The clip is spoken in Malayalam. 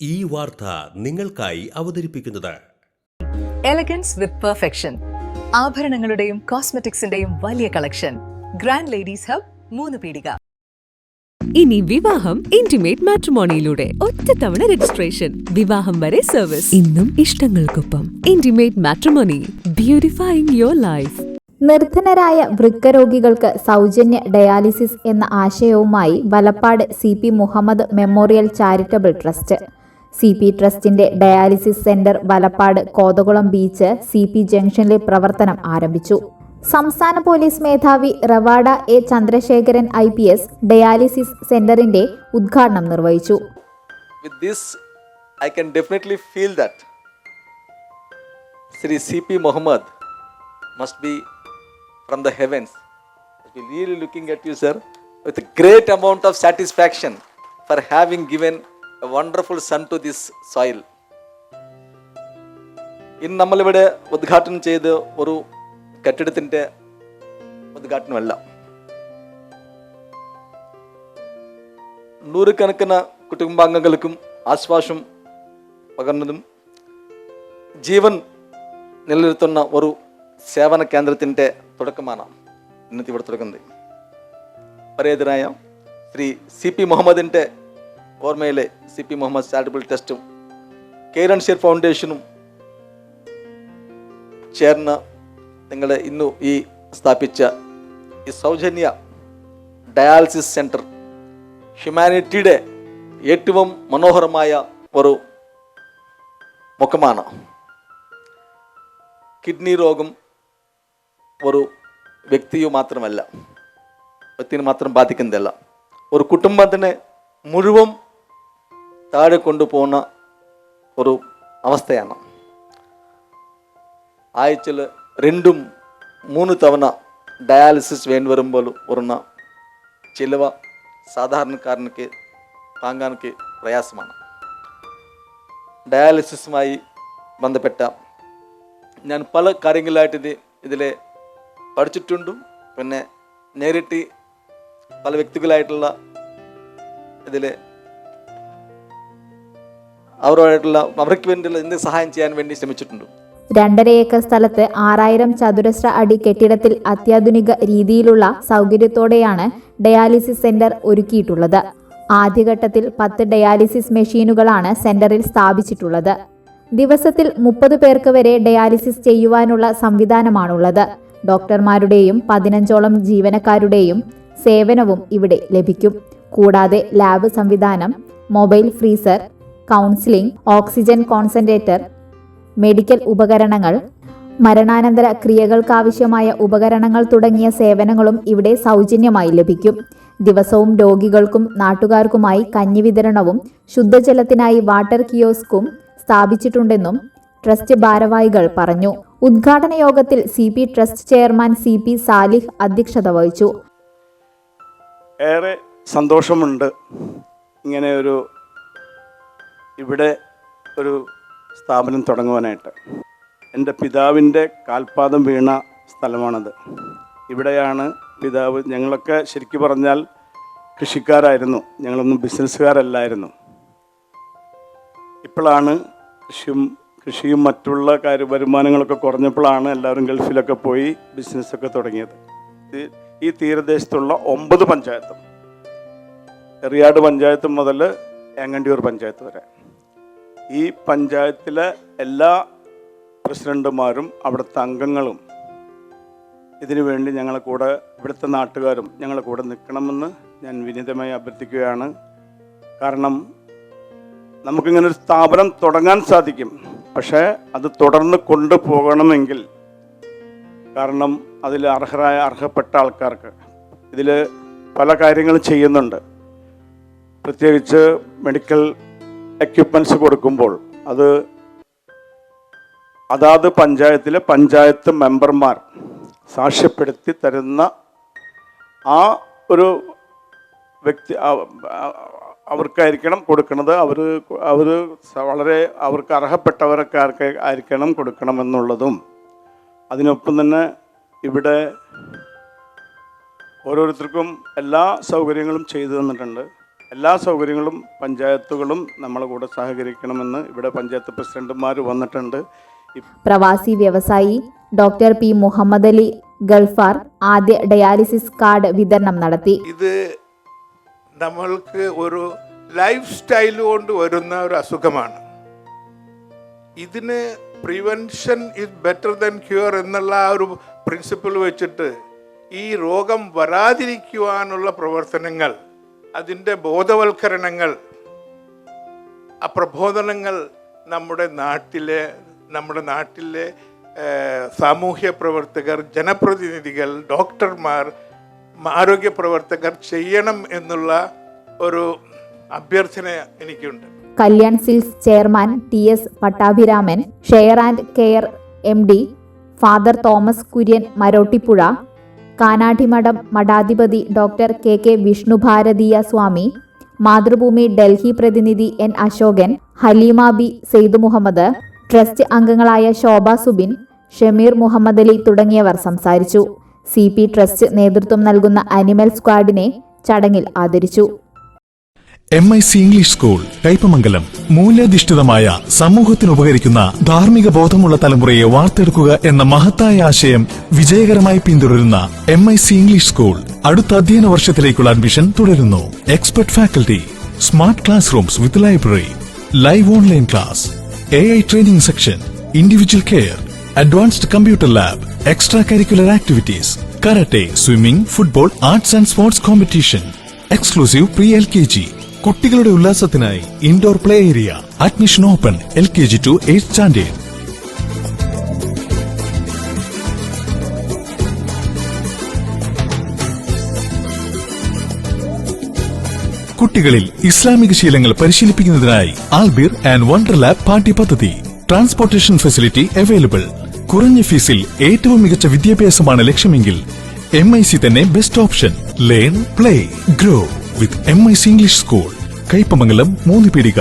ഈ വാർത്ത നിങ്ങൾക്കായി അവതരിപ്പിക്കുന്നത് എലഗൻസ് വിത്ത് പെർഫെക്ഷൻ, ആഭരണങ്ങളുടെയും കോസ്മെറ്റിക്സിന്റെയും വലിയ കളക്ഷൻ. ഗ്രാൻഡ് ലേഡീസ് ഹബ്, 3 പീടിക. ഇനി വിവാഹം ഇന്റിമേറ്റ് മാട്രിമോണിയിലൂടെ ഒറ്റത്തവണ രജിസ്ട്രേഷൻ, വിവാഹം വരെ സർവീസ്. ഇന്നും ഇഷ്ടങ്ങൾക്കൊപ്പം intimate matrimony, beautifying your life. നിർധനരായ വൃക്കരോഗികൾക്ക് സൗജന്യ ഡയാലിസിസ് എന്ന ആശയവുമായി Valappad CP Muhammad memorial charitable trust. CP ട്രസ്റ്റിന്റെ dialysis centre Valappad Kothakulam beach CP ജംഗ്ഷനിലെ പ്രവർത്തനം ആരംഭിച്ചു. സംസ്ഥാന പോലീസ് മേധാവി Ravada A Chandrasekharan IPS dialysis സെന്ററിന്റെ ഉദ്ഘാടനം നിർവഹിച്ചു. With this, I can definitely feel that Sri CP Muhammad must be from the heavens. Must be really looking at you, sir, with a great amount of satisfaction for having given a wonderful son to this soil. ഇന്ന് നമ്മളിവിടെ ഉദ്ഘാടനം ചെയ്ത് ഒരു കെട്ടിടത്തിൻ്റെ ഉദ്ഘാടനമല്ല, നൂറുകണക്കിന് കുടുംബാംഗങ്ങൾക്കും ആശ്വാസം പകർന്നതും ജീവൻ നിലനിർത്തുന്ന ഒരു സേവന കേന്ദ്രത്തിൻ്റെ തുടക്കമാണ് ഇന്നത്തെ ഇവിടെ തുടങ്ങുന്നത്. പരേതനായ ശ്രീ CP മുഹമ്മദിൻ്റെ ഓർമ്മയിലെ CP മുഹമ്മദ് ചാരിറ്റബിൾ ട്രസ്റ്റും കെയ്റൻഷീർ ഫൗണ്ടേഷനും ചേർന്ന് നിങ്ങൾ ഇന്നു ഈ സ്ഥാപിച്ച ഈ സൗജന്യ ഡയാലിസിസ് സെൻറ്റർ ഹ്യൂമാനിറ്റിയുടെ ഏറ്റവും മനോഹരമായ ഒരു മുഖമാണ്. കിഡ്നി രോഗം ഒരു വ്യക്തിയെ മാത്രം ബാധിക്കുന്നതല്ല, ഒരു കുടുംബത്തിനെ മുഴുവൻ താഴെ കൊണ്ടുപോകുന്ന ഒരു അവസ്ഥയാണ്. ആഴ്ചയിൽ 2-3 തവണ ഡയാലിസിസ് വേണ്ടി വരുമ്പോൾ ഉറന്ന ചിലവ് സാധാരണക്കാരനക്ക് താങ്ങാനൊക്കെ പ്രയാസമാണ്. ഡയാലിസിസുമായി ബന്ധപ്പെട്ട ഞാൻ പല കാര്യങ്ങളായിട്ട് ഇതിൽ പഠിച്ചിട്ടുണ്ട്. പിന്നെ നേരിട്ട് പല വ്യക്തികളായിട്ടുള്ള ഇതിൽ അവർക്ക് വേണ്ടിയുള്ള എന്ത് സഹായം ചെയ്യാൻ വേണ്ടി ശ്രമിച്ചിട്ടുണ്ട്. 2.5 ഏക്കർ സ്ഥലത്ത് 6000 ചതുരശ്ര അടി കെട്ടിടത്തിൽ അത്യാധുനിക രീതിയിലുള്ള സൗകര്യത്തോടെയാണ് ഡയാലിസിസ് സെന്റർ ഒരുക്കിയിട്ടുള്ളത്. ആദ്യഘട്ടത്തിൽ 10 ഡയാലിസിസ് മെഷീനുകളാണ് സെന്ററിൽ സ്ഥാപിച്ചിട്ടുള്ളത്. ദിവസത്തിൽ 30 പേർക്ക് വരെ ഡയാലിസിസ് ചെയ്യുവാനുള്ള സംവിധാനമാണുള്ളത്. ഡോക്ടർമാരുടെയും 15ഓളം ജീവനക്കാരുടെയും സേവനവും ഇവിടെ ലഭിക്കും. കൂടാതെ ലാബ് സംവിധാനം, mobile freezer, counselling, oxygen concentrator, medical ഉപകരണങ്ങൾ, മരണാനന്തര ക്രിയകൾക്കാവശ്യമായ ഉപകരണങ്ങൾ തുടങ്ങിയ സേവനങ്ങളും ഇവിടെ സൗജന്യമായി ലഭിക്കും. ദിവസവും രോഗികൾക്കും നാട്ടുകാർക്കുമായി കഞ്ഞി വിതരണവും ശുദ്ധജലത്തിനായി വാട്ടർ കിയോസ്കും സ്ഥാപിച്ചിട്ടുണ്ടെന്നും ട്രസ്റ്റ് ഭാരവാഹികൾ പറഞ്ഞു. ഉദ്ഘാടന യോഗത്തിൽ CP trust chairman CP Salih അധ്യക്ഷത വഹിച്ചു. ഏറെ സന്തോഷമുണ്ട് ഇങ്ങനെ ഇവിടെ ഒരു സ്ഥാപനം തുടങ്ങുവാനായിട്ട്. എൻ്റെ പിതാവിൻ്റെ കാൽപാദം വീണ സ്ഥലമാണത്. ഇവിടെയാണ് പിതാവ്, ഞങ്ങളൊക്കെ ശരിക്കും പറഞ്ഞാൽ കൃഷിക്കാരായിരുന്നു, ഞങ്ങളൊന്നും ബിസിനസ്സുകാരല്ലായിരുന്നു. ഇപ്പോഴാണ് കൃഷിയും മറ്റുള്ള വരുമാനങ്ങളൊക്കെ കുറഞ്ഞപ്പോഴാണ് എല്ലാവരും ഗൾഫിലൊക്കെ പോയി ബിസിനസ്സൊക്കെ തുടങ്ങിയത്. ഈ തീരദേശത്തുള്ള 9 പഞ്ചായത്തും, എറിയാട് പഞ്ചായത്ത് മുതൽ ഏങ്ങണ്ടിയൂർ പഞ്ചായത്ത് വരെ, ഈ പഞ്ചായത്തിലെ എല്ലാ പ്രസിഡന്റുമാരും അവിടുത്തെ അംഗങ്ങളും ഇതിനു വേണ്ടി ഞങ്ങളെ കൂടെ, ഇവിടുത്തെ നാട്ടുകാരും ഞങ്ങളെ കൂടെ നിൽക്കണമെന്ന് ഞാൻ വിനീതമായി അഭ്യർത്ഥിക്കുകയാണ്. കാരണം നമുക്കിങ്ങനൊരു സ്ഥാപനം തുടങ്ങാൻ സാധിക്കും, പക്ഷേ അത് തുടർന്ന് കൊണ്ടുപോകണമെങ്കിൽ, കാരണം അതിൽ അർഹപ്പെട്ട ആൾക്കാർക്ക് ഇതിൽ പല കാര്യങ്ങളും ചെയ്യുന്നുണ്ട്. പ്രത്യേകിച്ച് മെഡിക്കൽ എക്യുപ്മെൻറ്റ്സ് കൊടുക്കുമ്പോൾ അത് അതാത് പഞ്ചായത്തിലെ പഞ്ചായത്ത് മെമ്പർമാർ സാക്ഷ്യപ്പെടുത്തി തരുന്ന ആ ഒരു വ്യക്തി അവർക്കായിരിക്കണം കൊടുക്കുന്നത്. അവർ വളരെ അവർക്ക് അർഹപ്പെട്ടവർക്കാർക്ക് ആയിരിക്കണം കൊടുക്കണമെന്നുള്ളതും, അതിനൊപ്പം തന്നെ ഇവിടെ ഓരോരുത്തർക്കും എല്ലാ സൗകര്യങ്ങളും ചെയ്തു തന്നിട്ടുണ്ട്. എല്ലാ സൗകര്യങ്ങളും പഞ്ചായത്തുകളും നമ്മളെ കൂടെ സഹകരിക്കണമെന്ന് ഇവിടെ പഞ്ചായത്ത് പ്രസിഡന്റുമാർ വന്നിട്ടുണ്ട്. പ്രവാസി വ്യവസായി ഡോക്ടർ പി മുഹമ്മദ് അലി ഗൾഫാർ ആദ്യ ഡയാലിസിസ് കാർഡ് വിതരണം നടത്തി. ഇത് നമ്മൾക്ക് ഒരു ലൈഫ് സ്റ്റൈൽ കൊണ്ട് വരുന്ന ഒരു അസുഖമാണ്. ഇതിന് prevention is better than cure എന്നുള്ള ആ ഒരു പ്രിൻസിപ്പിൾ വെച്ചിട്ട് ഈ രോഗം വരാതിരിക്കുവാനുള്ള പ്രവർത്തനങ്ങൾ, അതിൻ്റെ ബോധവൽക്കരണങ്ങൾ, ആ പ്രബോധനങ്ങൾ നമ്മുടെ നാട്ടിലെ സാമൂഹ്യ പ്രവർത്തകർ, ജനപ്രതിനിധികൾ, ഡോക്ടർമാർ, ആരോഗ്യ പ്രവർത്തകർ ചെയ്യണം എന്നുള്ള ഒരു അഭ്യർത്ഥന എനിക്കുണ്ട്. Kalyan silks chairman TS Pattabhiraman, share and care MD father Thomas Kurian Marottippuzha, Kanadimadam മഠാധിപതി ഡോക്ടർ KK വിഷ്ണുഭാരതീയ സ്വാമി, മാതൃഭൂമി ഡൽഹി പ്രതിനിധി N Ashokan, Haleema B Sayed Muhammad, trust അംഗങ്ങളായ ശോഭ സുബിൻ, ഷമീർ മുഹമ്മദ് അലി തുടങ്ങിയവർ സംസാരിച്ചു. CP ട്രസ്റ്റ് നേതൃത്വം നൽകുന്ന അനിമൽ സ്ക്വാഡിനെ ചടങ്ങിൽ ആദരിച്ചു. MIC ഇംഗ്ലീഷ് സ്കൂൾ കയ്പമംഗലം മൂല്യാധിഷ്ഠിതമായ സമൂഹത്തിന് ഉപകരിക്കുന്ന ധാർമ്മിക ബോധമുള്ള തലമുറയെ വാർത്തെടുക്കുക എന്ന മഹത്തായ ആശയം വിജയകരമായി പിന്തുടരുന്ന MIC ഇംഗ്ലീഷ് സ്കൂൾ അടുത്ത അധ്യയന വർഷത്തിലേക്കുള്ള അഡ്മിഷൻ തുടരുന്നു. Expert faculty, smart class rooms with library, live online class, AI training section, individual care, advanced computer lab, extra curricular activities, karate, swimming, football, arts and sports competition, exclusive pre LKG. കുട്ടികളുടെ ഉല്ലാസത്തിനായി indoor play area. Admission open LKG to 8th standard. കുട്ടികളിൽ ഇസ്ലാമിക ശീലങ്ങൾ പരിശീലിപ്പിക്കുന്നതിനായി ആൽബിർ ആൻഡ് വണ്ടർ ലാബ് പാഠ്യപദ്ധതി. Transportation facility available. കുറഞ്ഞ ഫീസിൽ ഏറ്റവും മികച്ച വിദ്യാഭ്യാസമാണ് ലക്ഷ്യമെങ്കിൽ MIC തന്നെ best option. Learn, play, grow വിത്ത് MIC ഇംഗ്ലീഷ് സ്കൂൾ. കയ്പമംഗലം 3 പീടിക.